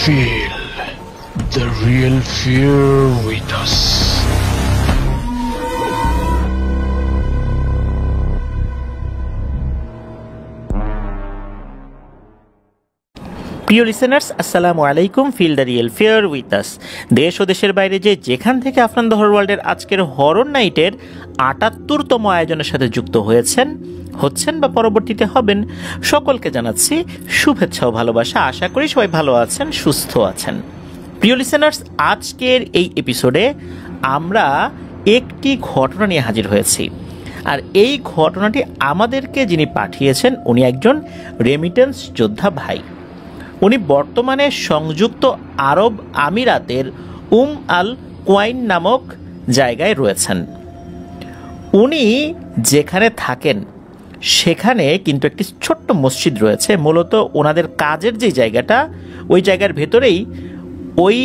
Feel the real fear with us. প্রিয় listeners, আসসালামু আলাইকুম। Feel the real fear with us. দেশ ও দেশের বাইরে যেখান থেকে আফরান দ্য হরর ওয়ার্ল্ডের আজকের হরর নাইটের ৭৮তম আয়োজনের সাথে যুক্ত হচ্ছেন বা পরবর্তীতে হবেন, সকলকে জানাচ্ছি শুভেচ্ছা ও ভালোবাসা। আশা করি সবাই ভালো আছেন, সুস্থ আছেন। প্রিয় লিসেনার্স, আজকের এই এপিসোডে আমরা একটি ঘটনা নিয়ে হাজির হয়েছি। আর এই ঘটনাটি আমাদেরকে যিনি পাঠিয়েছেন, উনি একজন রেমিটেন্স যোদ্ধা ভাই। উনি বর্তমানে সংযুক্ত আরব আমিরাতের আল কোয়াইন নামক জায়গায় রয়েছেন। উনি যেখানে থাকেন সেখানে কিন্তু একটি ছোট্ট মসজিদ রয়েছে। মূলত ওনাদের কাজের যে জায়গাটা, ওই জায়গার ভেতরেই ওই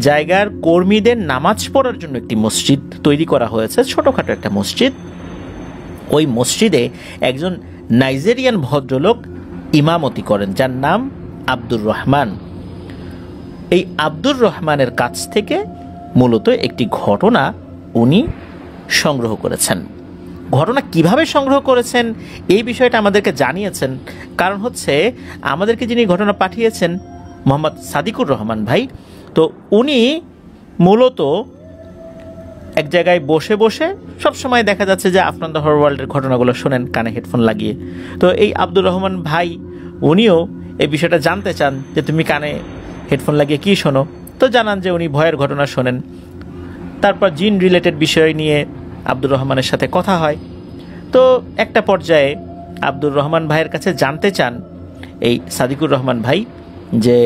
জায়গার কর্মীদের নামাজ পড়ার জন্য একটি মসজিদ তৈরি করা হয়েছে, ছোটোখাটো একটা মসজিদ। ওই মসজিদে একজন নাইজেরিয়ান ভদ্রলোক ইমামতি করেন, যার নাম আব্দুর রহমান। এই আব্দুর রহমানের কাছ থেকে মূলত একটি ঘটনা উনি সংগ্রহ করেছেন। ঘটনা কিভাবে সংগ্রহ করেছেন এই বিষয়টা আমাদেরকে জানিয়েছেন। কারণ হচ্ছে আমাদেরকে যিনি ঘটনা পাঠিয়েছেন মোহাম্মদ সাদিকুর রহমান ভাই, তো উনি মূলত এক জায়গায় বসে বসে সবসময় দেখা যাচ্ছে যে আফরান দ্য হরর ওয়ার্ল্ডের ঘটনাগুলো শোনেন কানে হেডফোন লাগিয়ে। তো এই আব্দুর রহমান ভাই উনিও এই বিষয়টা জানতে চান যে তুমি কানে হেডফোন লাগিয়ে কী শোনো। তো জানান যে উনি ভয়ের ঘটনা শোনেন। তারপর জিন রিলেটেড বিষয় নিয়ে আব্দুর রহমানের সাথে কথা হয়। তো একটা পর্যায়ে আব্দুর রহমান ভাইয়ের কাছে জানতে চান এই সাদিকুর রহমান ভাই যে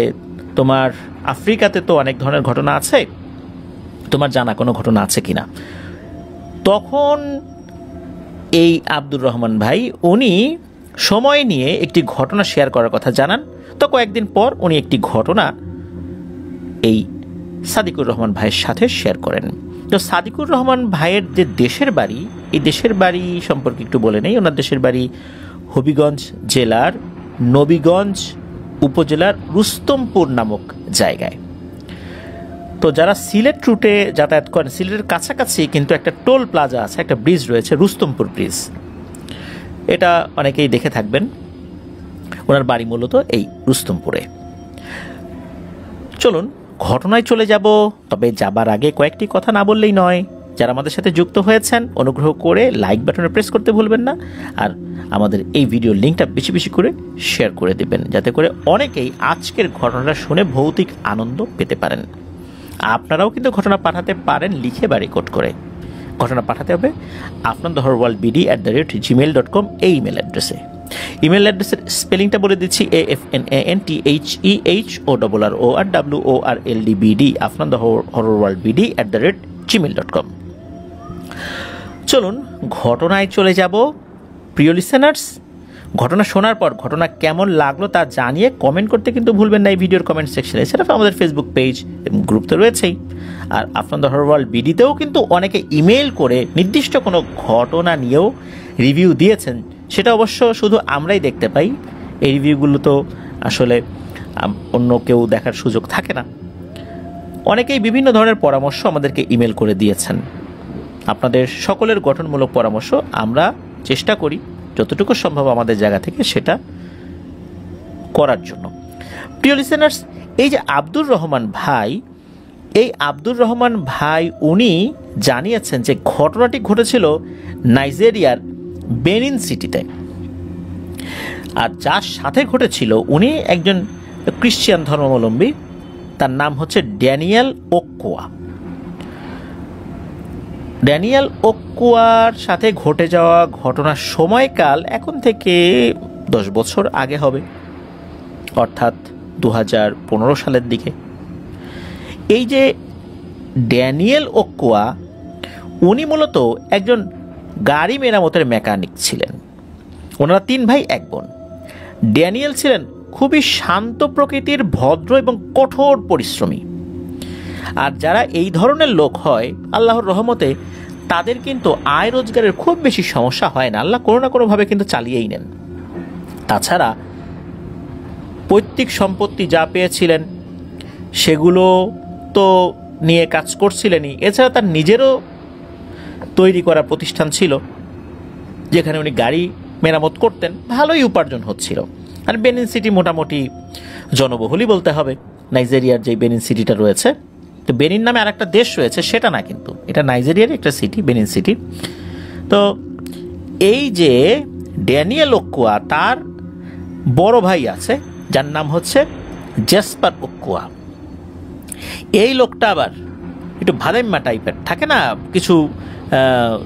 তোমার আফ্রিকাতে তো অনেক ধরনের ঘটনা আছে, তোমার জানা কোনো ঘটনা আছে কিনা। তখন এই আব্দুর রহমান ভাই উনি সময় নিয়ে একটি ঘটনা শেয়ার করার কথা জানান। তো কয়েকদিন পর উনি একটি ঘটনা এই সাদিকুর রহমান ভাইয়ের সাথে শেয়ার করেন। তো সাদিকুর রহমান ভাইয়ের যে দেশের বাড়ি, এই দেশের বাড়ি সম্পর্কে একটু বলে নেই। ওনার দেশের বাড়ি হবিগঞ্জ জেলার নবীগঞ্জ উপজেলার রুস্তমপুর নামক জায়গায়। তো যারা সিলেট রুটে যাতায়াত করেন, সিলেটের কাছাকাছি কিন্তু একটা টোল প্লাজা আছে, একটা ব্রিজ রয়েছে, রুস্তমপুর ব্রিজ। এটা অনেকেই দেখে থাকবেন। ওনার বাড়ি মূলত এই রুস্তমপুরে। চলুন ঘটনায় চলে যাব। তবে যাবার আগে কয়েকটি কথা না বললেই নয়। যারা আমাদের সাথে যুক্ত হয়েছেন অনুগ্রহ করে লাইক বাটনে প্রেস করতে ভুলবেন না। আর আমাদের এই ভিডিওর লিঙ্কটা বেশি বেশি করে শেয়ার করে দেবেন, যাতে করে অনেকেই আজকের ঘটনাটা শুনে ভৌতিক আনন্দ পেতে পারেন। আপনারাও কিন্তু ঘটনা পাঠাতে পারেন লিখে বা রেকর্ড করে। ঘটনা পাঠাতে হবে afnantheHorrorWorldBD@gmail.com এই ইমেল অ্যাড্রেসে। ইমেল অ্যাড্রেসের স্পেলিংটা বলে দিচ্ছি, AFNANTHEHORRORWORLDBD afnantheHorrorWorldBD@gmail.com। চলুন ঘটনায় চলে যাব। প্রিয় লিসেনার্স, ঘটনা শোনার পর ঘটনা কেমন লাগলো তা জানিয়ে কমেন্ট করতে কিন্তু ভুলবেন না এই ভিডিওর কমেন্ট সেকশনে। সেটা আমাদের ফেসবুক পেজ এবং গ্রুপ তো রয়েছেই। আর আফরান দ্য হরর ওয়ার্ল্ড বিডিতেও কিন্তু অনেকে ইমেল করে নির্দিষ্ট কোনো ঘটনা নিয়েও রিভিউ দিয়েছেন। সেটা অবশ্য শুধু আমরাই দেখতে পাই। এই রিভিউগুলো তো আসলে অন্য কেউ দেখার সুযোগ থাকে না। অনেকেই বিভিন্ন ধরনের পরামর্শ আমাদেরকে ইমেল করে দিয়েছেন। আপনাদের সকলের গঠনমূলক পরামর্শ আমরা চেষ্টা করি যতটুকু সম্ভব আমাদের জায়গা থেকে সেটা করার জন্য। প্রিয় লিসেনার্স, এই যে আব্দুর রহমান ভাই, এই আব্দুর রহমান ভাই উনি জানিয়েছেন যে ঘটনাটি ঘটেছিল নাইজেরিয়ার বেনিন সিটিতে। আর যার সাথে ঘটেছিল উনি একজন খ্রিস্টান ধর্মাবলম্বী। তার নাম হচ্ছে ড্যানিয়েল ওকোয়া। ড্যানিয়েল ওকোয়ার সাথে ঘটে যাওয়া ঘটনার সময়কাল এখন থেকে 10 বছর আগে হবে, অর্থাৎ 2015 সালের দিকে। এই যে ড্যানিয়েল ওকোয়া, উনি মূলত একজন গাড়ি মেরামতের মেকানিক ছিলেন। ওনারা 3 ভাই 1 বোন। ড্যানিয়েল ছিলেন খুবই শান্ত প্রকৃতির, ভদ্র এবং কঠোর পরিশ্রমী। আর যারা এই ধরনের লোক হয় আল্লাহর রহমতে তাদের কিন্তু আয় রোজগারের খুব বেশি সমস্যা হয় না। আল্লাহ কোনো না কোনোভাবে কিন্তু চালিয়েই নেন। তাছাড়া পৈতৃক সম্পত্তি যা পেয়েছিলেন সেগুলো তো নিয়ে কাজ করছিলেনই, এছাড়া তার নিজেরও তৈরি করা প্রতিষ্ঠান ছিল যেখানে উনি গাড়ি মেরামত করতেন, ভালোই উপার্জন হচ্ছিল। আর বেনিন সিটি মোটামুটি জনবহুলই বলতে হবে, নাইজেরিয়ার যে বেনিন সিটিটা রয়েছে। তো বেনিন নামে আর একটা দেশ রয়েছে, সেটা না, কিন্তু এটা নাইজেরিয়ার একটা সিটি, বেনিন সিটি। তো এই যে ড্যানিয়েল ওকুয়া, তার বড় ভাই আছে যার নাম হচ্ছে জেসপার ওকুয়া। এই লোকটা আবার একটু ভাদাইম্মা টাইপের থাকে না, কিছু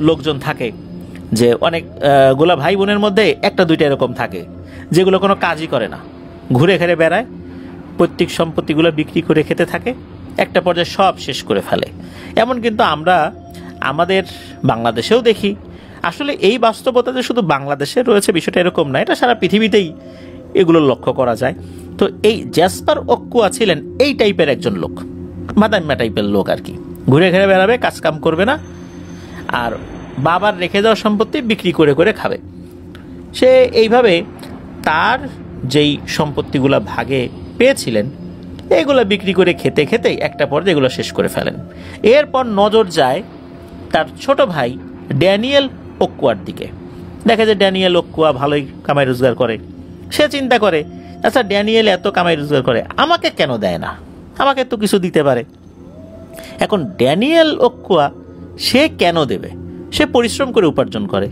লোকজন থাকে যে অনেক গোলা ভাই বোনের মধ্যে একটা দুইটা এরকম থাকে যেগুলো কোনো কাজই করে না, ঘুরে ঘেরে বেড়ায়, পৈতৃক সম্পত্তিগুলো বিক্রি করে খেতে থাকে, একটা পর্যায়ে সব শেষ করে ফেলে। এমন কিন্তু আমরা আমাদের বাংলাদেশেও দেখি। আসলে এই বাস্তবতা যে শুধু বাংলাদেশে রয়েছে বিষয়টা এরকম না, এটা সারা পৃথিবীতেই এগুলো লক্ষ্য করা যায়। তো এই জেসপার ওকুয়া ছিলেন এই টাইপের একজন লোক, ভাদাইম্মা টাইপের লোক আর কি, ঘুরে ঘেরে বেড়াবে, কাজকাম করবে না, আর বাবার রেখে যাওয়া সম্পত্তি বিক্রি করে করে খাবে। সে এইভাবে তার যেই সম্পত্তিগুলো ভাগে পেয়েছিলেন এগুলো বিক্রি করে খেতে খেতেই একটা পর্যায়ে এগুলো শেষ করে ফেলেন। এরপর নজর যায় তার ছোট ভাই ড্যানিয়েল ওকুয়ার দিকে। দেখে যে ড্যানিয়েল ওকুয়া ভালোই কামাই রোজগার করে। সে চিন্তা করে, আচ্ছা ড্যানিয়েল এত কামাই রোজগার করে, আমাকে কেন দেয় না, আমাকে তো কিছু দিতে পারে। এখন ড্যানিয়েল ওকুয়া সে কেন দেবে, সে পরিশ্রম করে উপার্জন করে,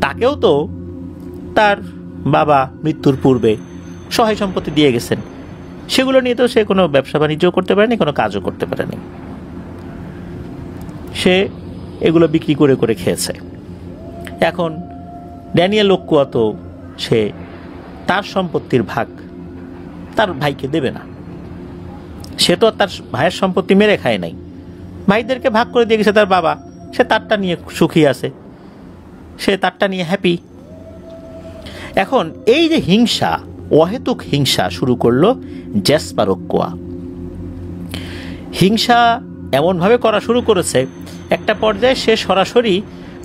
তাকেও তো তার বাবা মৃত্যুর পূর্বে সহায় সম্পত্তি দিয়ে গেছেন, সেগুলো নিয়ে তো সে কোনো ব্যবসা বাণিজ্যও করতে পারেনি, কোনো কাজও করতে পারেনি, সে এগুলো বিক্রি করে করে খেয়েছে। এখন ড্যানিয়েল ওকুয়া তো সে তার সম্পত্তির ভাগ তার ভাইকে দেবে না, সে তো আর তার ভাইয়ের সম্পত্তি মেরে খায় নাই, ভাইদেরকে ভাগ করে দিয়ে গেছে তার বাবা, সে তারটা নিয়ে সুখী আছে, সে তারটা নিয়ে হ্যাপি। এখন এই যে হিংসা, অহেতুক হিংসা শুরু করলো জেসপার ওকুয়া। হিংসা এমনভাবে করা শুরু করেছে, একটা পর্যায়ে সে সরাসরি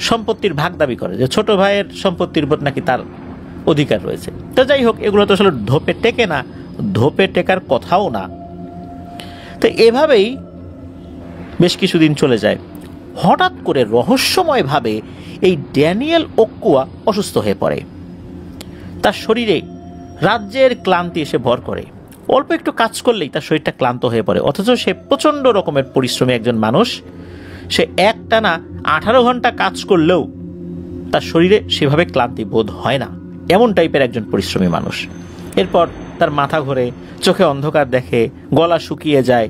সম্পত্তির ভাগ দাবি করে যে ছোট ভাইয়ের সম্পত্তির উপর নাকি তার অধিকার রয়েছে। তো যাই হোক, এগুলো তো আসলে ধোপে টেকে না, ধোপে টেকার কথাও না। তো এভাবেই বেশ কিছুদিন চলে যায়। হঠাৎ করে রহস্যময়ভাবে এই ড্যানিয়েল ওকুয়া অসুস্থ হয়ে পড়ে। তার শরীরে রাজ্যের ক্লান্তি এসে ভর করে, অল্প একটু কাজ করলেই তার শরীরটা ক্লান্ত হয়ে পড়ে, অথচ সে প্রচণ্ড রকমের পরিশ্রমী একজন মানুষ। সে একটানা 18 ঘন্টা কাজ করলেও তার শরীরে সেভাবে ক্লান্তি বোধ হয় না, এমন টাইপের একজন পরিশ্রমী মানুষ। এরপর তার মাথা ঘোরে, চোখে অন্ধকার দেখে, গলা শুকিয়ে যায়,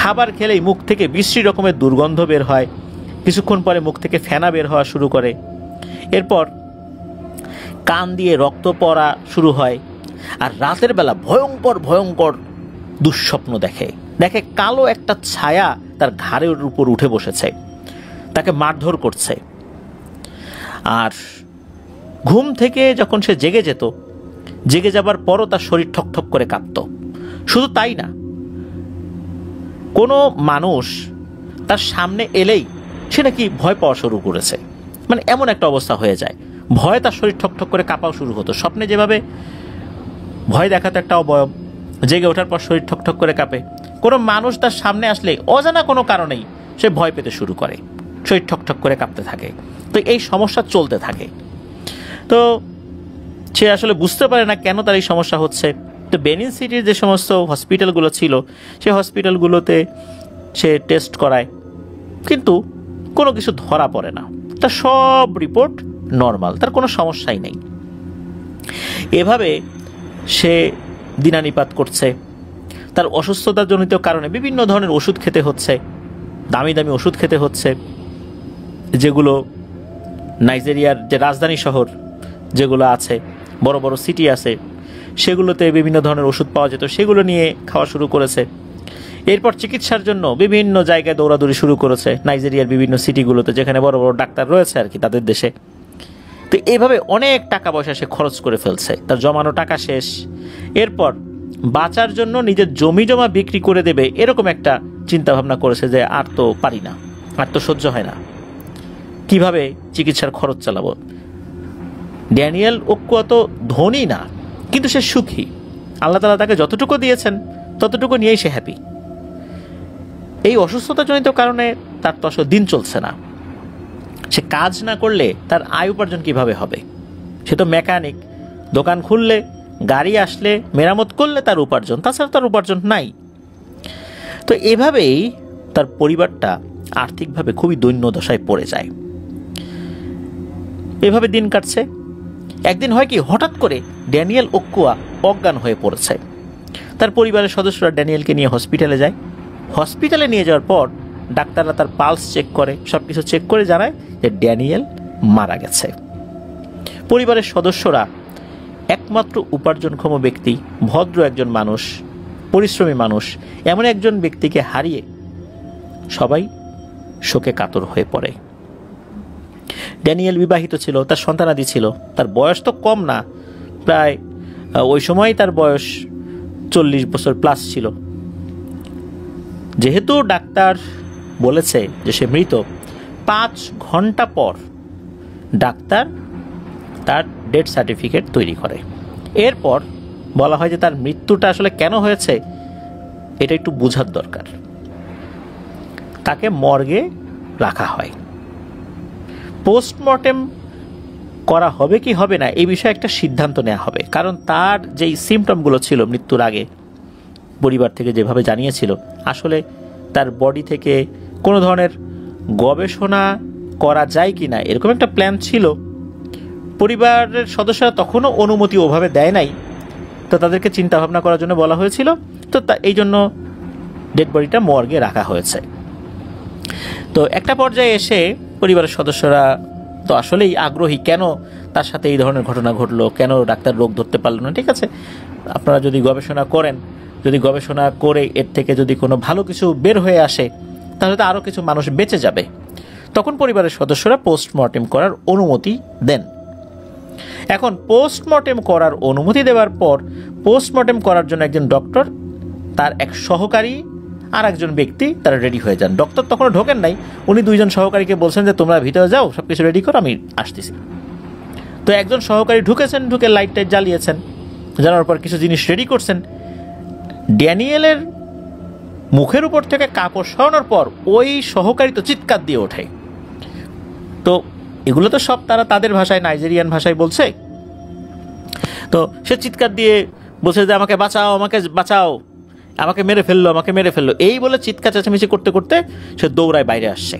খাবার খেলেই মুখ থেকে বিশ্রী রকমের দুর্গন্ধ বের হয়, কিছুক্ষণ পরে মুখ থেকে ফেনা বের হওয়া শুরু করে, এরপর কান দিয়ে রক্ত পড়া শুরু হয়। আর রাতের বেলা ভয়ঙ্কর ভয়ঙ্কর দুঃস্বপ্ন দেখে কালো একটা ছায়া তার ঘাড়ের উপর উঠে বসেছে, তাকে মারধর করছে। আর ঘুম থেকে যখন সে জেগে যেত, জেগে যাবার পরও তার শরীর ঠকঠক করে কাঁপত। শুধু তাই না, কোনো মানুষ তার সামনে এলেই সে নাকি ভয় পাওয়া শুরু করেছে, মানে এমন একটা অবস্থা হয়ে যায়, ভয়ে তার শরীর ঠকঠক করে কাঁপাও শুরু হতো। স্বপ্নে যেভাবে ভয় দেখাতো একটা অবয়ব, জেগে ওঠার পর শরীর ঠকঠক করে কাঁপে। কোনো মানুষ তার সামনে আসলে অজানা কোনো কারণেই সে ভয় পেতে শুরু করে, শরীর ঠকঠক করে কাঁপতে থাকে। তো এই সমস্যা চলতে থাকে। তো সে আসলে বুঝতে পারে না কেন তার এই সমস্যা হচ্ছে। তো বেনিন সিটির যে সমস্ত হসপিটালগুলো ছিল, সেই হসপিটালগুলোতে সে টেস্ট করায়, কিন্তু কোনো কিছু ধরা পড়ে না, তার সব রিপোর্ট নর্মাল, তার কোনো সমস্যাই নেই। এভাবে সে দিনানিপাত করছে। তার অসুস্থতাজনিত কারণে বিভিন্ন ধরনের ওষুধ খেতে হচ্ছে, দামি দামি ওষুধ খেতে হচ্ছে, যেগুলো নাইজেরিয়ার যে রাজধানী শহর যেগুলো আছে, বড় বড় সিটি আছে, সেগুলোতে বিভিন্ন ধরনের ওষুধ পাওয়া যেত, সেগুলো নিয়ে খাওয়া শুরু করেছে। এরপর চিকিৎসার জন্য বিভিন্ন জায়গায় দৌড়াদৌড়ি শুরু করেছে, নাইজেরিয়ার বিভিন্ন সিটিগুলোতে যেখানে বড় বড় ডাক্তার রয়েছে আর কি তাদের দেশে। তো এইভাবে অনেক টাকা পয়সা সে খরচ করে ফেলছে, তার জমানো টাকা শেষ। এরপর বাঁচার জন্য নিজের জমি জমা বিক্রি করে দেবে, এরকম একটা চিন্তা ভাবনা করেছে যে আর তো পারি না, আর তো সহ্য হয় না, কিভাবে চিকিৎসার খরচ চালাবো। ড্যানিয়েল ওকুয়া তো ধনী না, কিন্তু সে সুখী। আল্লাহ তাআলা তাকে যতটুকু দিয়েছেন ততটুকু নিয়েই সে হ্যাপি। এই অসুস্থতাজনিত কারণে তার তো আসলে দিন চলছে না। সে কাজ না করলে তার আয় উপার্জন কিভাবে হবে? সে তো মেকানিক, দোকান খুললে, গাড়ি আসলে, মেরামত করলে তার উপার্জন, তাছাড়া তার উপার্জন নাই। তো এভাবেই তার পরিবারটা আর্থিকভাবে খুবই দৈন্য দশায় পড়ে যায়। এভাবে দিন কাটছে। একদিন হয় কি, হঠাৎ করে ড্যানিয়েল ওকুয়া অজ্ঞান হয়ে পড়েছে। তার পরিবারের সদস্যরা ড্যানিয়েলকে নিয়ে হসপিটালে যায়। হসপিটালে নিয়ে যাওয়ার পর ডাক্তাররা তার পালস চেক করে, সব কিছু চেক করে জানায় যে ড্যানিয়েল মারা গেছে। পরিবারের সদস্যরা একমাত্র উপার্জনক্ষম ব্যক্তি, ভদ্র একজন মানুষ, পরিশ্রমী মানুষ, এমন একজন ব্যক্তিকে হারিয়ে সবাই শোকে কাতর হয়ে পড়ে। ড্যানিয়েল বিবাহিত ছিল, তার সন্তানাদি ছিল। তার বয়স তো কম না, প্রায় ওই সময় তার বয়স 40 বছর প্লাস ছিল। যেহেতু ডাক্তার বলেছে যে সে মৃত, 5 ঘন্টা পর ডাক্তার তার ডেথ সার্টিফিকেট তৈরি করে। এরপর বলা হয় যে তার মৃত্যুটা আসলে কেন হয়েছে এটা একটু বোঝার দরকার। তাকে মর্গে রাখা হয়। পোস্টমর্টেম করা হবে কি হবে না এই বিষয়ে একটা সিদ্ধান্ত নেওয়া হবে, কারণ তার যেই সিমটমগুলো ছিল মৃত্যুর আগে পরিবার থেকে যেভাবে জানিয়েছিল, আসলে তার বডি থেকে কোনো ধরনের গবেষণা করা যায় কি না এরকম একটা প্ল্যান ছিল। পরিবারের সদস্যরা তখনও অনুমতি ওভাবে দেয় নাই, তো তাদেরকে চিন্তা ভাবনা করার জন্য বলা হয়েছিল। তো এই জন্য ডেড বডিটা মর্গে রাখা হয়েছে। তো একটা পর্যায়ে এসে পরিবারের সদস্যরা তো আসলেই আগ্রহী, কেন তার সাথে এই ধরনের ঘটনা ঘটলো, কেন ডাক্তার রোগ ধরতে পারলো না। ঠিক আছে, আপনারা যদি গবেষণা করেন, যদি গবেষণা করে এর থেকে যদি কোনো ভালো কিছু বের হয়ে আসে, তাহলে তো আরও কিছু মানুষ বেঁচে যাবে। তখন পরিবারের সদস্যরা পোস্টমর্টেম করার অনুমতি দেন। এখন পোস্টমর্টেম করার অনুমতি দেওয়ার পর পোস্টমর্টেম করার জন্য একজন ডক্টর, তার এক সহকারী আর একজন ব্যক্তি তারা রেডি হয়ে যান। ডক্টর তখনও ঢোকেন নাই, উনি 2 জন সহকারীকে বলছেন যে তোমরা ভিতরে যাও, সব কিছু রেডি করো, আমি আসতেছি। তো একজন সহকারী ঢুকেছেন, ঢুকে লাইট টাইট জ্বালিয়েছেন, জানার পর কিছু জিনিস রেডি করছেন। ড্যানিয়েলের মুখের উপর থেকে কাপড় সরানোর পর ওই সহকারী তো চিৎকার দিয়ে ওঠে। তো এগুলো তো সব তারা তাদের ভাষায়, নাইজেরিয়ান ভাষায় বলছে। তো সে চিৎকার দিয়ে বলছে যে আমাকে বাঁচাও, আমাকে বাঁচাও, আমাকে মেরে ফেললো, আমাকে মেরে ফেললো, এই বলে চিৎকার চেঁচামেচি করতে করতে সে দৌড়ায় বাইরে আসছে।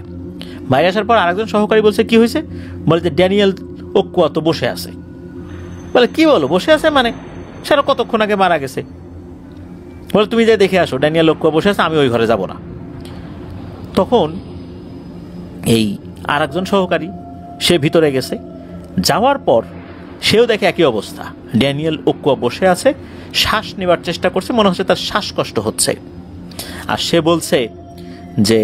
বাইরে আসার পর আরেকজন সহকারী বলছে কি হয়েছে, বলে যে ড্যানিয়েল ওকুয়া তো বসে আছে। বলে কি বলো বসে আছে মানে, সেটা কতক্ষণ আগে মারা গেছে। বলে তুমি যে দেখে আসো ড্যানিয়েল ওকুয়া বসে আছে, আমি ওই ঘরে যাব না। তখন এই আর একজন সহকারী সে ভিতরে গেছে, যাওয়ার পর সেও দেখে একই অবস্থা, ড্যানিয়েল ওকুয়া বসে আছে, শ্বাস নেবার চেষ্টা করছে, মনে হচ্ছে তার শ্বাসকষ্ট হচ্ছে। আর সে বলছে যে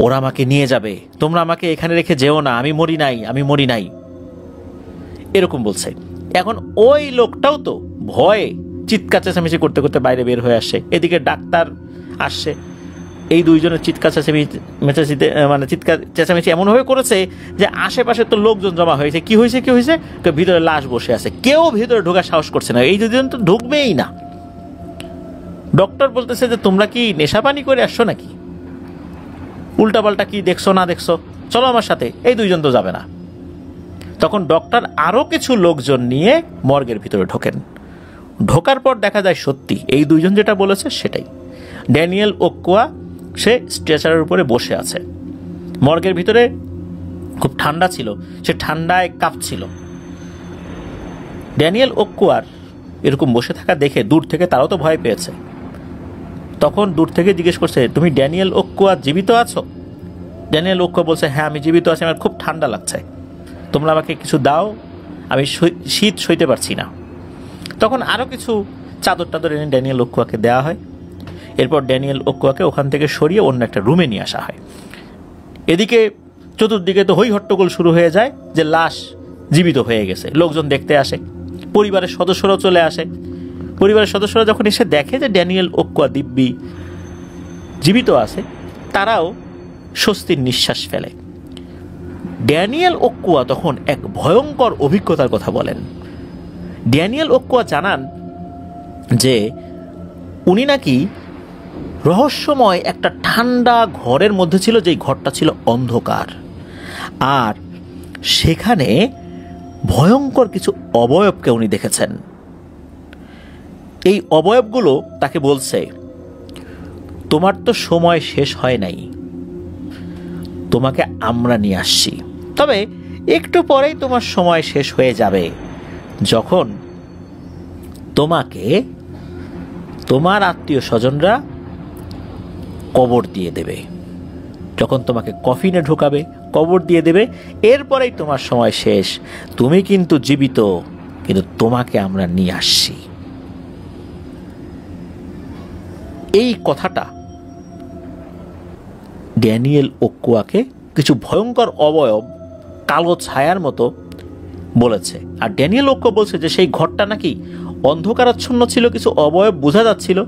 ওরা আমাকে নিয়ে যাবে, তোমরা আমাকে এখানে রেখে যেও না, আমি মরি নাই, আমি মরি নাই, এরকম বলছে। এখন ওই লোকটাও তো ভয়ে চিৎকার চেঁচামেচি করতে করতে বাইরে বের হয়ে আসছে। এদিকে ডাক্তার আসছে। এই 2 জনের চিৎকার চেঁচামেচিতে মানে চিৎকার চেঁচামেচি এমনভাবে করেছে যে আশেপাশে তো লোকজন জমা হয়েছে। কি হয়েছে কি হয়েছে, ভিতরে লাশ বসে আছে, কেউ ভিতরে ঢোকার সাহস করছে না। এই 2 জন তো ঢুকবেই না। ডক্টর বলতেছে যে তোমরা কি নেশাপানি করে আসছো নাকি, উল্টাপাল্টা কি দেখছো না দেখছো, চলো আমার সাথে, এই 2 জন তো যাবে না। তখন ডক্টর আরও কিছু লোকজন নিয়ে মর্গের ভিতরে ঢোকেন। ঢোকার পর দেখা যায় সত্যি এই 2 জন যেটা বলেছে সেটাই, ড্যানিয়েল ওকুয়া সে স্ট্রেচারের উপরে বসে আছে। মর্গের ভিতরে খুব ঠান্ডা ছিল, সে ঠান্ডায় কাঁপছিল। ড্যানিয়েল ওকুয়ার এরকম বসে থাকা দেখে দূর থেকে তারাও তো ভয় পেয়েছে। তখন দূর থেকে জিজ্ঞেস করছে, তুমি ড্যানিয়েল ওকুয়া জীবিত আছো? ড্যানিয়েল ওকুয়া বলছে, হ্যাঁ আমি জীবিত আছি, আমার খুব ঠান্ডা লাগছে, তোমরা আমাকে কিছু দাও, আমি শীত সইতে পারছি না। তখন আরও কিছু চাদর টাদর এনে ড্যানিয়েল ওকুয়াকে দেওয়া হয়। এরপর ড্যানিয়েল ওকুয়াকে ওখান থেকে সরিয়ে অন্য একটা রুমে নিয়ে আসা হয়। এদিকে চতুর্দিকে তো হই হট্টগোল শুরু হয়ে যায় যে লাশ জীবিত হয়ে গেছে। লোকজন দেখতে আসে, পরিবারের সদস্যরাও চলে আসে। পরিবারের সদস্যরা যখন এসে দেখে যে ড্যানিয়েল ওকুয়া দিব্যি জীবিত আছে, তারাও স্বস্তির নিঃশ্বাস ফেলে। ড্যানিয়েল ওকুয়া তখন এক ভয়ঙ্কর অভিজ্ঞতার কথা বলেন। ড্যানিয়েল ওকুয়া জানান যে উনি নাকি রহস্যময় একটা ঠান্ডা ঘরের মধ্যে ছিল, যেই ঘরটা ছিল অন্ধকার, আর সেখানে ভয়ঙ্কর কিছু অবয়বকে উনি দেখেছেন। এই অবয়বগুলো তাকে বলছে, তোমার তো সময় শেষ হয় নাই, তোমাকে আমরা নিয়ে আসছি, তবে একটু পরেই তোমার সময় শেষ হয়ে যাবে, যখন তোমাকে তোমার আত্মীয় স্বজনরা কবর দিয়ে দেবে, যখন তোমাকে কফিনে ঢোকাবে, কবর দিয়ে দেবে, এরপরেই তোমার সময় শেষ, তুমি কিন্তু জীবিত, কিন্তু তোমাকে আমরা নিয়ে আসছি। এই কথাটা ড্যানিয়েল ওকুয়াকে কিছু ভয়ঙ্কর অবয়ব কালো ছায়ার মতো বলেছে। আর ড্যানিয়েল ওকুয়া বলছে যে সেই ঘরটা নাকি অন্ধকারাচ্ছন্ন ছিল, কিছু অবয়ব বোঝা যাচ্ছিল,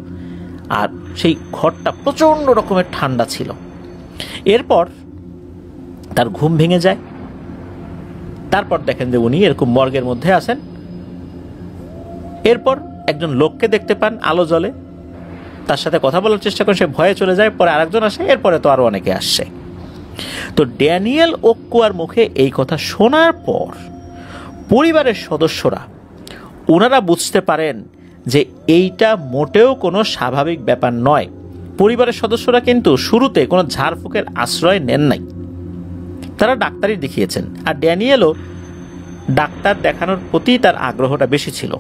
আর সেই ঘরটা প্রচণ্ড রকমের ঠান্ডা ছিল। এরপর তার ঘুম ভেঙে যায়। তারপর দেখেন যে উনি এরকম মর্গের মধ্যে আছেন। এরপর একজন লোককে দেখতে পান আলো জ্বলে, তার সাথে কথা বলার চেষ্টা করে, সে ভয়ে চলে যায়। পরে আরেকজন আসে, এরপরে তো আরো অনেকে আসছে। তো ড্যানিয়েল ওকুয়ার মুখে এই কথা শোনার পর পরিবারের সদস্যরা ওনারা বুঝতে পারেন যে এইটা মোটেও কোনো স্বাভাবিক ব্যাপার নয়। পরিবারের সদস্যরা কিন্তু শুরুতে কোনো ঝাড়ফুঁকের আশ্রয় নেন নাই, তারা ডাক্তারই দেখিয়েছেন। আর ড্যানিয়েলও ডাক্তার দেখানোর প্রতি তার আগ্রহটা বেশি ছিল।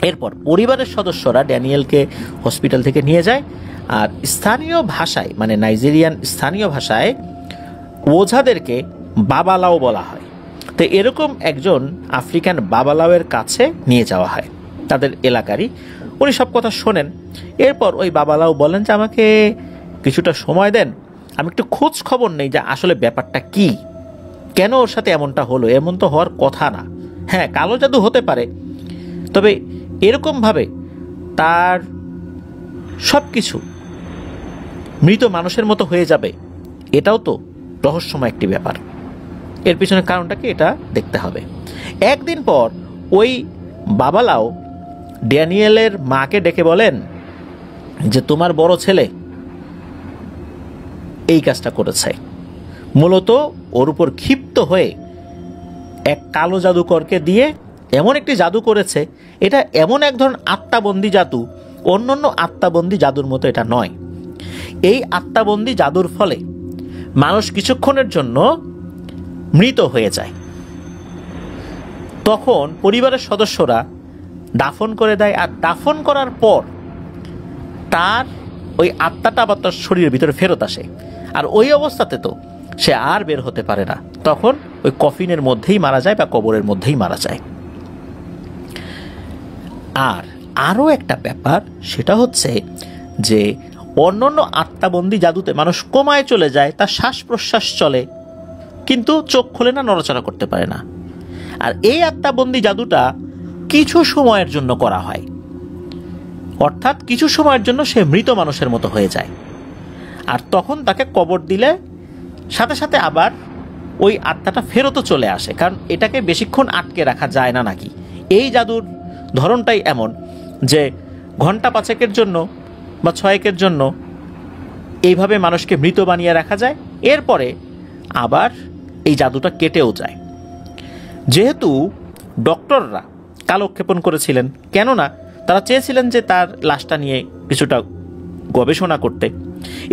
এরপর পরিবারের সদস্যরা ড্যানিয়েলকে হসপিটাল থেকে নিয়ে যায়, আর স্থানীয় ভাষায়, মানে নাইজেরিয়ান স্থানীয় ভাষায় ওঝাদেরকে বাবালাও বলা হয়। তো এরকম একজন আফ্রিকান বাবালাওয়ের কাছে নিয়ে যাওয়া হয়, তাদের এলাকারই। উনি সব কথা শোনেন। এরপর ওই বাবালাও বলেন যে আমাকে কিছুটা সময় দেন, আমি একটু খোঁজ খবর নেই যে আসলে ব্যাপারটা কি, কেন ওর সাথে এমনটা হলো। এমন তো হওয়ার কথা না। হ্যাঁ, কালো জাদু হতে পারে, তবে এরকমভাবে তার সব কিছু মৃত মানুষের মতো হয়ে যাবে, এটাও তো রহস্যময় একটি ব্যাপার। এর পিছনে কারণটা কি, এটা দেখতে হবে। একদিন পর ওই বাবালাও ড্যানিয়েলের মাকে ডেকে বলেন যে তোমার বড় ছেলে এই কাজটা করেছে। মূলত ওর উপর ক্ষিপ্ত হয়ে এক কালো জাদুকরকে দিয়ে এমন একটি জাদু করেছে, এটা এমন এক ধরনের আত্মাবন্দী জাদু, অন্যান্য আত্মাবন্দী জাদুর মতো এটা নয়। এই আত্মাবন্দী জাদুর ফলে মানুষ কিছুক্ষণের জন্য মৃত হয়ে যায়। তখন পরিবারের সদস্যরা দাফন করে দেয়, আর দাফন করার পর তার ওই আত্মাটা আবার তার শরীরের ভিতরে ফেরত আসে, আর ওই অবস্থাতে তো সে আর বের হতে পারে না, তখন ওই কফিনের মধ্যেই মারা যায় বা কবরের মধ্যেই মারা যায়। আর আরও একটা ব্যাপার, সেটা হচ্ছে যে অন্যান্য আত্মাবন্দী জাদুতে মানুষ কোমায় চলে যায়, তার শ্বাস প্রশ্বাস চলে, কিন্তু চোখ খোলে না, নড়াচড়া করতে পারে না। আর এই আত্মাবন্দী জাদুটা কিছু সময়ের জন্য করা হয়, অর্থাৎ কিছু সময়ের জন্য সে মৃত মানুষের মতো হয়ে যায়, আর তখন তাকে কবর দিলে সাথে সাথে আবার ওই আত্মাটা ফেরতও চলে আসে, কারণ এটাকে বেশিক্ষণ আটকে রাখা যায় না নাকি। এই জাদুর ধরনটাই এমন যে ঘন্টা 5 জন্য বা 6 জন্য এইভাবে মানুষকে মৃত বানিয়ে রাখা যায়, এরপরে আবার এই জাদুটা কেটেও যায়। যেহেতু ডক্টররা কালক্ষেপণ করেছিলেন, কেননা তারা চেয়েছিলেন যে তার লাশটা নিয়ে কিছুটা গবেষণা করতে,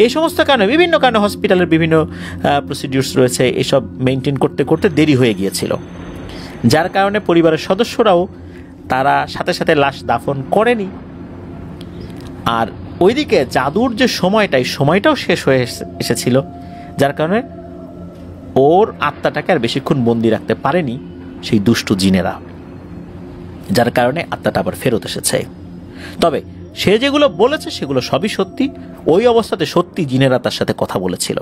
এই সমস্ত কারণে বিভিন্ন কারণে হসপিটালের বিভিন্ন প্রসিডিউরস রয়েছে, এসব মেনটেন করতে করতে দেরি হয়ে গিয়েছিল, যার কারণে পরিবারের সদস্যরাও তারা সাথে সাথে লাশ দাফন করেনি। আর ওইদিকে জাদুর যে সময়টাও শেষ হয়ে এসেছিল, যার কারণে ওর আত্মাটাকে আর বেশিক্ষণ বন্দি রাখতে পারেনি সেই দুষ্টু জিনেরা, যার কারণে আত্মাটা আবার ফেরত এসেছে। তবে সে যেগুলো বলেছে সেগুলো সবই সত্যি, ওই অবস্থাতে সত্যি জিনেরা তার সাথে কথা বলেছিল।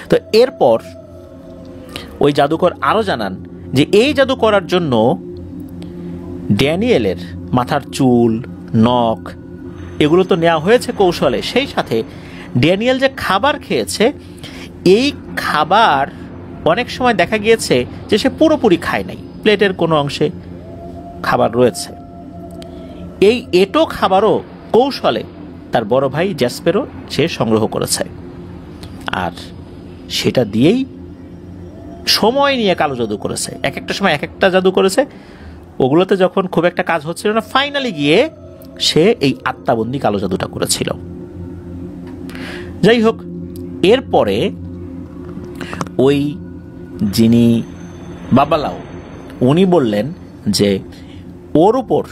তো এরপর ওই জাদুকর আরও জানান যে এই জাদু করার জন্য ড্যানিয়েলের মাথার চুল, নখ এগুলো তো নেওয়া হয়েছে কৌশলে, সেই সাথে ড্যানিয়েল যে খাবার খেয়েছে, এই খাবার অনেক সময় দেখা গিয়েছে যে সে পুরোপুরি খায় নাই, প্লেটের কোনো অংশে খাবার রয়েছে। এই এঁটো খাবারও কৌশলে তার বড় ভাই জ্যাসপেরও সে সংগ্রহ করেছে, আর সেটা দিয়েই সময় নিয়ে কালো জাদু করেছে। এক একটা সময় এক একটা জাদু করেছে, ওগুলোতে যখন খুব একটা কাজ হচ্ছিল না, ফাইনালি গিয়ে সে এই আত্মাবন্দী কালো জাদুটা করেছিল। যাই হোক, এরপরে ওই যিনি বাবালাও, উনি বললেন যে ওর উপর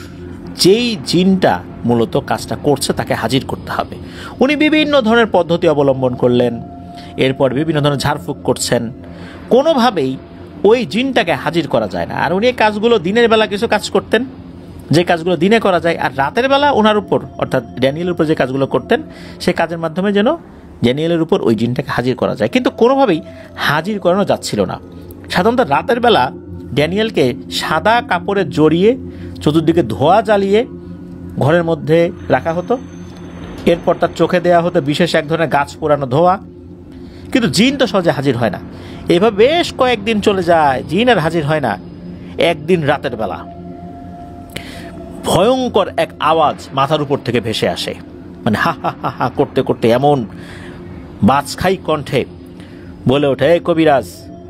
যেই জিনটা মূলত কাজটা করছে তাকে হাজির করতে হবে। উনি বিভিন্ন ধরনের পদ্ধতি অবলম্বন করলেন, এরপর বিভিন্ন ধরনের ঝাড়ফুঁক করছেন, কোনোভাবেই ওই জিনটাকে হাজির করা যায় না। আর উনি এই কাজগুলো দিনের বেলা কিছু কাজ করতেন, যে কাজগুলো দিনে করা যায়, আর রাতের বেলা ওনার উপর অর্থাৎ ড্যানিয়েলের উপর যে কাজগুলো করতেন সেই কাজের মাধ্যমে যেন ড্যানিয়েলের উপর ওই জিনটাকে হাজির করা যায়, কিন্তু কোনোভাবেই হাজির করানো যাচ্ছিল না। সাধারণত রাতের বেলা ড্যানিয়েলকে সাদা কাপড়ে জড়িয়ে চতুর্দিকে ধোঁয়া জ্বালিয়ে ঘরের মধ্যে রাখা হতো, এরপর তার চোখে দেওয়া হতো বিশেষ এক ধরনের গাছ পোড়ানো ধোঁয়া, কিন্তু জিন তো সহজে হাজির হয় না। এভাবে বেশ কয়েকদিন চলে যায়, জিন আর হাজির হয় না। একদিন রাতের বেলা ভয়ঙ্কর এক আওয়াজ মাথার উপর থেকে ভেসে আসে, মানে হা হা হা হা করতে করতে এমন বাজখাই কণ্ঠে বলে ওঠে, এই কবিরাজ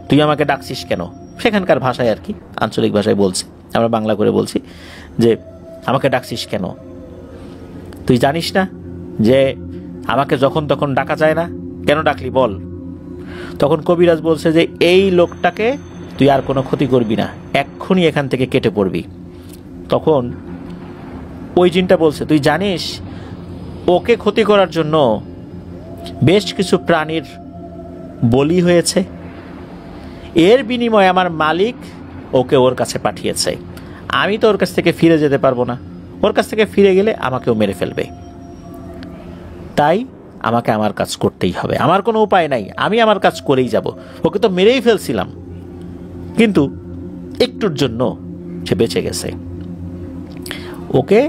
তুই আমাকে ডাকছিস কেন? সেখানকার ভাষায় আর কি, আঞ্চলিক ভাষায় বলছি, আমরা বাংলা করে বলছি যে আমাকে ডাকছিস কেন? তুই জানিস না যে আমাকে যখন তখন ডাকা যায় না? কেন ডাকলি বল? তখন কবিরাজ বলছে যে এই লোকটাকে তুই আর কোনো ক্ষতি করবি না, এক্ষুনি এখান থেকে কেটে পড়বি। তখন ওই জিনটা বলছে, তুই জানিস ওকে ক্ষতি করার জন্য বেশ কিছু প্রাণীর বলি হয়েছে, এর বিনিময়ে আমার মালিক ওকে ওর কাছে পাঠিয়েছে। আমি তো ওর কাছ থেকে ফিরে যেতে পারবো না, ওর কাছ থেকে ফিরে গেলে আমাকেও মেরে ফেলবে, তাই আমাকে আমার কাজ করতেই হবে, আমার কোনো উপায় নাই, আমি আমার কাজ করেই যাব। ওকে তো মেরেই ফেলছিলাম, কিন্তু একটুর জন্য সে বেঁচে গেছে, ওকে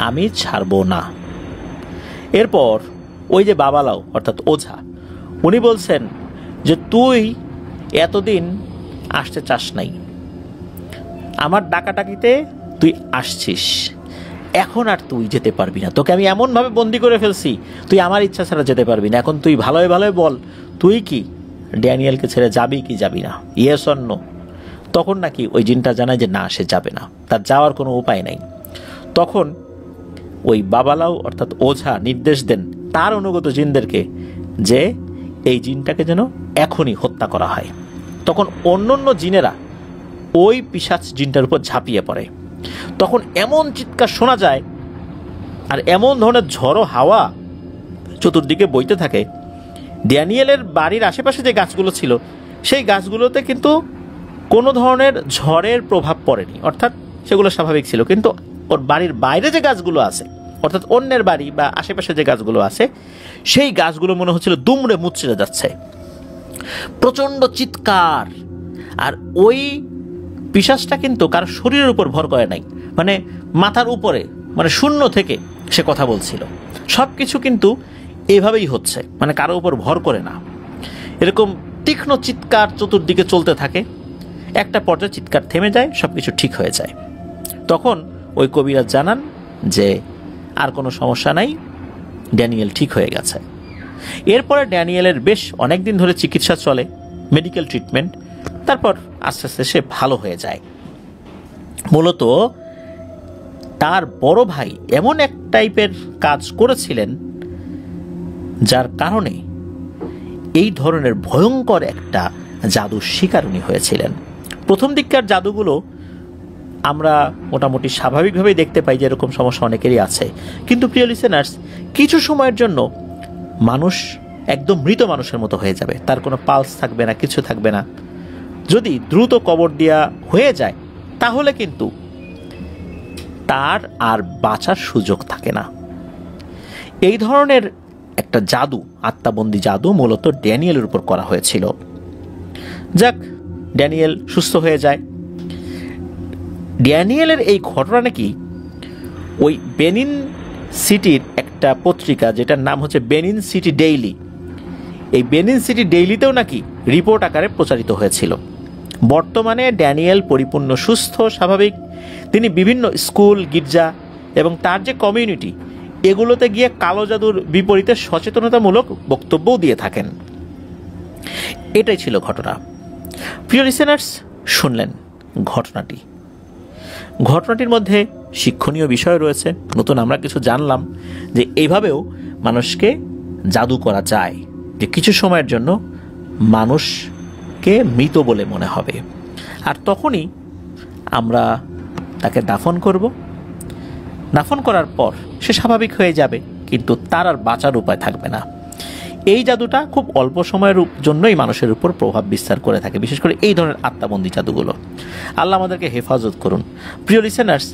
আমি ছাড়বো না। এরপর ওই যে বাবালাও অর্থাৎ ওঝা, উনি বলছেন যে তুই এতদিন আসতে চাস নাই, আমার ডাকাডাকিতে তুই আসছিস, এখন আর তুই যেতে পারবি না, তোকে আমি এমনভাবে বন্দি করে ফেলছি তুই আমার ইচ্ছা ছাড়া যেতে পারবি না। এখন তুই ভালোই ভালোই বল, তুই কি ড্যানিয়েলকে ছেড়ে যাবি কি যাবি না, ইয়েস অর নো? তখন নাকি ওই জিনটা জানায় যে না, সে যাবে না, তার যাওয়ার কোনো উপায় নাই। তখন ওই বাবালাও অর্থাৎ ওঝা নির্দেশ দেন তার অনুগত জিনদেরকে যে এই জিনটাকে যেন এখনই হত্যা করা হয়। তখন অন্যান্য জিনেরা ওই পিশাচ জিনটার উপর ঝাঁপিয়ে পড়ে। তখন এমন চিৎকার শোনা যায় আর এমন ধরনের ঝড়ো হাওয়া চতুর্দিকে বইতে থাকে, ড্যানিয়েলের বাড়ির আশেপাশে যে গাছগুলো ছিল সেই গাছগুলোতে কিন্তু কোনো ধরনের ঝড়ের প্রভাব পড়েনি, অর্থাৎ সেগুলো স্বাভাবিক ছিল, কিন্তু ওর বাড়ির বাইরে যে গাছগুলো আছে অর্থাৎ অন্যের বাড়ি বা আশেপাশে যে গাছগুলো আছে সেই গাছগুলো মনে হচ্ছিল দুমড়ে মুচড়ে যাচ্ছে, প্রচণ্ড চিৎকার। আর ওই পিশাচটা কিন্তু কারো শরীরের উপর ভর করে নাই, মানে মাথার উপরে, মানে শূন্য থেকে সে কথা বলছিল। সব কিছু কিন্তু এভাবেই হচ্ছে, মানে কারো উপর ভর করে না। এরকম তীক্ষ্ণ চিৎকার চতুর্দিকে চলতে থাকে, একটা পর্যায়ে চিৎকার থেমে যায়, সব কিছু ঠিক হয়ে যায়। তখন ওই কবিরাজ জানান যে আর কোনো সমস্যা নাই, ড্যানিয়েল ঠিক হয়ে গেছে। এরপরে ড্যানিয়েলের বেশ অনেক দিন ধরে চিকিৎসা চলে, মেডিকেল ট্রিটমেন্ট, তারপর আস্তে আস্তে সে ভালো হয়ে যায়। মূলত তার বড় ভাই এমন এক টাইপের কাজ করেছিলেন যার কারণে এই ধরনের ভয়ঙ্কর একটা জাদুর শিকার উনি হয়েছিলেন। প্রথম দিককার জাদুগুলো আমরা মোটামুটি স্বাভাবিকভাবেই দেখতে পাই যে এরকম সমস্যা অনেকেরই আছে, কিন্তু প্রিয় লিসেনার্স, কিছু সময়ের জন্য মানুষ একদম মৃত মানুষের মতো হয়ে যাবে, তার কোনো পালস থাকবে না, কিছু থাকবে না। যদি দ্রুত কবর দেওয়া হয়ে যায় তাহলে কিন্তু তার আর বাঁচার সুযোগ থাকে না। এই ধরনের একটা জাদু, আত্মাবন্দী জাদু মূলত ড্যানিয়েলের উপর করা হয়েছিল। যাক, ড্যানিয়েল সুস্থ হয়ে যায়। ড্যানিয়েলের এই ঘটনা নাকি ওই বেনিন সিটির একটা পত্রিকা যেটার নাম হচ্ছে বেনিন সিটি ডেইলি, এই বেনিন সিটি ডেইলিতেও নাকি রিপোর্ট আকারে প্রচারিত হয়েছিল। বর্তমানে ড্যানিয়েল পরিপূর্ণ সুস্থ, স্বাভাবিক। তিনি বিভিন্ন স্কুল, গির্জা এবং তার যে কমিউনিটি, এগুলোতে গিয়ে কালো জাদুর বিপরীতে সচেতনতামূলক বক্তব্যও দিয়ে থাকেন। এটাই ছিল ঘটনা। প্রিয় লিসেনার্স, শুনলেন ঘটনাটির মধ্যে শিক্ষণীয় বিষয় রয়েছে। নতুন আমরা কিছু জানলাম যে এইভাবেও মানুষকে জাদু করা যায়, যে কিছু সময়ের জন্য মানুষকে মৃত বলে মনে হবে, আর তখনই আমরা তাকে দাফন করব। দাফন করার পর সে স্বাভাবিক হয়ে যাবে, কিন্তু তার আর বাঁচার উপায় থাকবে না। এই জাদুটা খুব অল্প সময়ের জন্যই মানুষের উপর প্রভাব বিস্তার করে থাকে, বিশেষ করে এই ধরনের আত্মাবন্দী জাদুগুলো। আল্লাহ আমাদেরকে হেফাজত করুন। প্রিয় লিসেনার্স,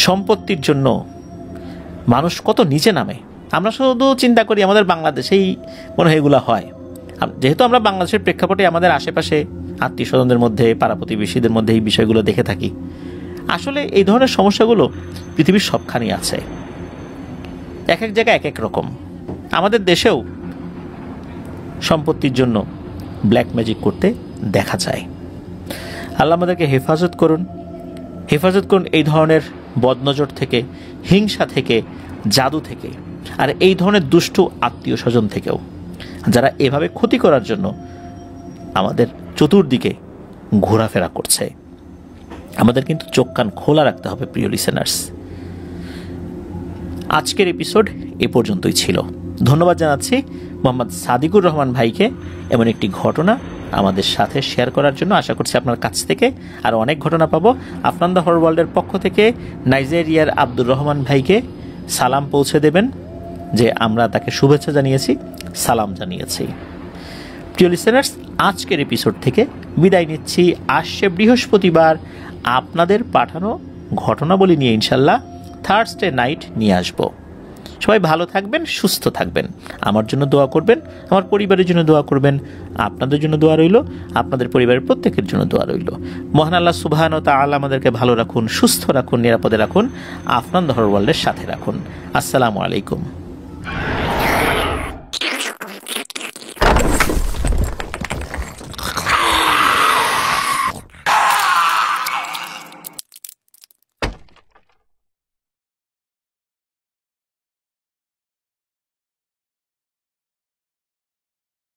সম্পত্তির জন্য মানুষ কত নিচে নামে। আমরা শুধু চিন্তা করি আমাদের বাংলাদেশেই মনে হয় এগুলো হয়, যেহেতু আমরা বাংলাদেশের প্রেক্ষাপটে আমাদের আশেপাশে আত্মীয় স্বজনদের মধ্যে, পাড়া প্রতিবেশীদের মধ্যে এই বিষয়গুলো দেখে থাকি। আসলে এই ধরনের সমস্যাগুলো পৃথিবীর সবখানেই আছে, এক এক জায়গায় এক এক রকম। আমাদের দেশেও সম্পত্তির জন্য ব্ল্যাক ম্যাজিক করতে দেখা যায়। আল্লাহ আমাদেরকে হেফাজত করুন এই ধরনের বদনজর থেকে, হিংসা থেকে, জাদু থেকে, আর এই ধরনের দুষ্টু আত্মীয় স্বজন থেকেও, যারা এভাবে ক্ষতি করার জন্য আমাদের চতুর্দিকে ঘোরাফেরা করছে। আমাদের কিন্তু চোখ কান খোলা রাখতে হবে। প্রিয় লিসেনার্স, আজকের এপিসোড এ পর্যন্তই ছিল। ধন্যবাদ জানাচ্ছি মোহাম্মদ সাদিকুর রহমান ভাইকে এমন একটি ঘটনা আমাদের সাথে শেয়ার করার জন্য। আশা করছি আপনার কাছ থেকে আরও অনেক ঘটনা পাবো। আফনান দ্য হরর ওয়ার্ল্ডের পক্ষ থেকে নাইজেরিয়ার আব্দুর রহমান ভাইকে সালাম পৌঁছে দেবেন, যে আমরা তাকে শুভেচ্ছা জানিয়েছি, সালাম জানিয়েছি। প্রিয় লিসেনার্স, আজকের এপিসোড থেকে বিদায় নিচ্ছি। আসছে বৃহস্পতিবার আপনাদের পাঠানো ঘটনাবলী নিয়ে ইনশাল্লাহ থার্সডে নাইট নিয়ে আসব। সবাই ভালো থাকবেন, সুস্থ থাকবেন। আমার জন্য দোয়া করবেন, আমার পরিবারের জন্য দোয়া করবেন, আপনাদের জন্য দোয়া রইল, আপনাদের পরিবারের প্রত্যেকের জন্য দোয়া রইল। মহান আল্লাহ সুবহানাহু ওয়া তাআলা আমাদেরকে ভালো রাখুন, সুস্থ রাখুন, নিরাপদে রাখুন, আফনান দ্য হরর ওয়ার্ল্ডের সাথে রাখুন। আসসালামু আলাইকুম।